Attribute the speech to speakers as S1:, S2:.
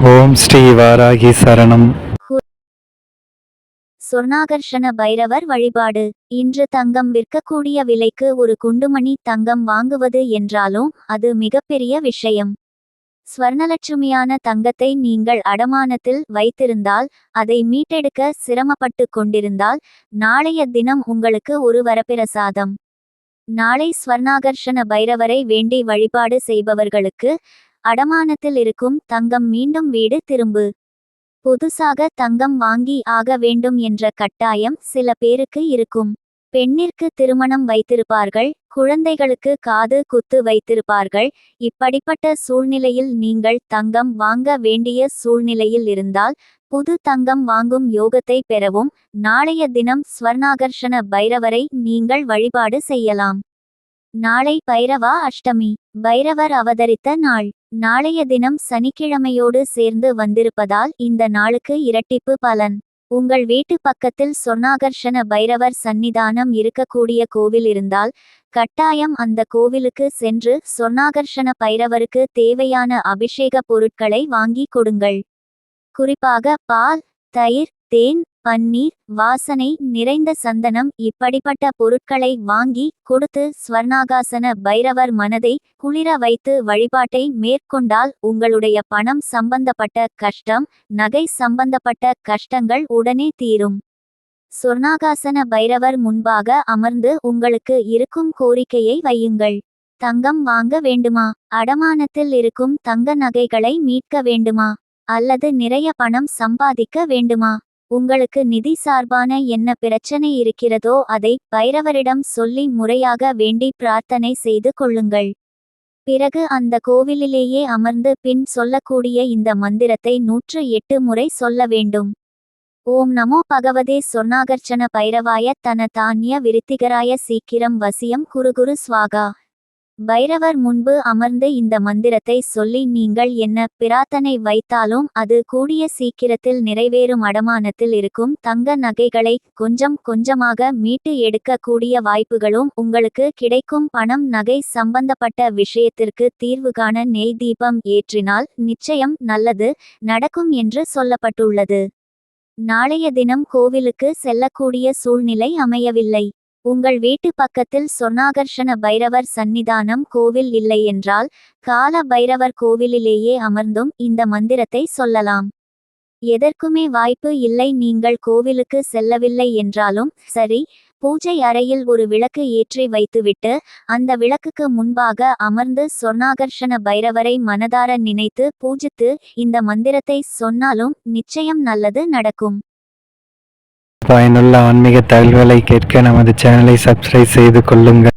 S1: ஓம் ஸ்ரீ வாராகி சரணம்.
S2: சொர்ணாகர்ஷண பைரவர் வழிபாடு. இன்று தங்கம் விற்கக்கூடிய விலைக்கு ஒரு குண்டுமணி தங்கம் வாங்குவது என்றாலும் அது மிகப்பெரிய விஷயம். ஸ்வர்ணலட்சுமியான தங்கத்தை நீங்கள் அடமானத்தில் வைத்திருந்தால், அதை மீட்டெடுக்க சிரமப்பட்டு கொண்டிருந்தால், நாளைய தினம் உங்களுக்கு ஒரு வரப்பிரசாதம். நாளை ஸ்வர்ணாகர்ஷண பைரவரை வேண்டி வழிபாடு செய்பவர்களுக்கு அடமானத்தில் இருக்கும் தங்கம் மீண்டும் வீடு திரும்பு. புதுசாக தங்கம் வாங்கி ஆக வேண்டும் என்ற கட்டாயம் சில பேருக்கு இருக்கும். பெண்ணிற்கு திருமணம் வைத்திருப்பார்கள், குழந்தைகளுக்கு காது குத்து வைத்திருப்பார்கள். இப்படிப்பட்ட சூழ்நிலையில் நீங்கள் தங்கம் வாங்க வேண்டிய சூழ்நிலையில் இருந்தால், புது தங்கம் வாங்கும் யோகத்தை பெறவும் நாளைய தினம் ஸ்வர்ணாகர்ஷண பைரவரை நீங்கள் வழிபாடு செய்யலாம். நாளை பைரவா அஷ்டமி, பைரவர் அவதரித்த நாள். நாளைய தினம் சனிக்கிழமையோடு சேர்ந்து வந்திருப்பதால் இந்த நாளுக்கு இரட்டிப்பு பலன். உங்கள் வீட்டு பக்கத்தில் சொர்ணாகர்ஷண பைரவர் சந்நிதானம் இருக்கக்கூடிய கோவில் இருந்தால், கட்டாயம் அந்த கோவிலுக்கு சென்று சொர்ணாகர்ஷண பைரவருக்கு தேவையான அபிஷேக பொருட்களை வாங்கி கொடுங்கள். குறிப்பாக பால், தயிர், தேன், பன்னீர், வாசனை நிறைந்த சந்தனம் இப்படிப்பட்ட பொருட்களை வாங்கி கொடுத்து ஸ்வர்ணாகாசன பைரவர் மனதை குளிர வைத்து வழிபாட்டை மேற்கொண்டால் உங்களுடைய பணம் சம்பந்தப்பட்ட கஷ்டம், நகை சம்பந்தப்பட்ட கஷ்டங்கள் உடனே தீரும். சொர்ணாகாசன பைரவர் முன்பாக அமர்ந்து உங்களுக்கு இருக்கும் கோரிக்கையை வையுங்கள். தங்கம் வாங்க வேண்டுமா? அடமானத்தில் இருக்கும் தங்க நகைகளை மீட்க வேண்டுமா? அல்லது நிறைய பணம் சம்பாதிக்க வேண்டுமா? உங்களுக்கு நிதி சார்பான என்ன பிரச்சனை இருக்கிறதோ அதை பைரவரிடம் சொல்லி முறையாக வேண்டி பிரார்த்தனை செய்து கொள்ளுங்கள். பிறகு அந்த கோவிலிலேயே அமர்ந்து பின் சொல்லக்கூடிய இந்த மந்திரத்தை 108 முறை சொல்ல வேண்டும். ஓம் நமோ பகவதே சொர்ணாகர்ஷண பைரவாய தன தானிய விருத்திகராய சீக்கிரம் வசியம் குருகுரு ஸ்வாகா. பைரவர் முன்பு அமர்ந்து இந்த மந்திரத்தை சொல்லி நீங்கள் என்ன பிரார்த்தனை வைத்தாலும் அது கூடிய சீக்கிரத்தில் நிறைவேறும். அடமானத்தில் இருக்கும் தங்க நகைகளை கொஞ்சம் கொஞ்சமாக மீட்டு எடுக்கக்கூடிய வாய்ப்புகளும் உங்களுக்கு கிடைக்கும். பணம் நகை சம்பந்தப்பட்ட விஷயத்திற்கு தீர்வு காண நெய் தீபம் ஏற்றினால் நிச்சயம் நல்லது நடக்கும் என்று சொல்லப்பட்டுள்ளது. நாளைய தினம் கோவிலுக்கு செல்லக்கூடிய சூழ்நிலை அமையவில்லை. உங்கள் வீட்டு பக்கத்தில் சொர்ணாகர்ஷண பைரவர் சந்நிதானம் கோவில் இல்லை என்றால், கால பைரவர் கோவிலிலேயே அமர்ந்தும் இந்த மந்திரத்தை சொல்லலாம். எதற்குமே வாய்ப்பு இல்லை, நீங்கள் கோவிலுக்கு செல்லவில்லை என்றாலும் சரி, பூஜை அறையில் ஒரு விளக்கு ஏற்றி வைத்துவிட்டு அந்த விளக்குக்கு முன்பாக அமர்ந்து சொர்ணாகர்ஷண பைரவரை மனதார நினைத்து பூஜித்து இந்த மந்திரத்தை சொன்னாலும் நிச்சயம் நல்லது நடக்கும்.
S1: பயனுள்ள ஆன்மீக தகவல்களை கேட்க நமது சேனலை சப்ஸ்கிரைப் செய்து கொள்ளுங்கள்.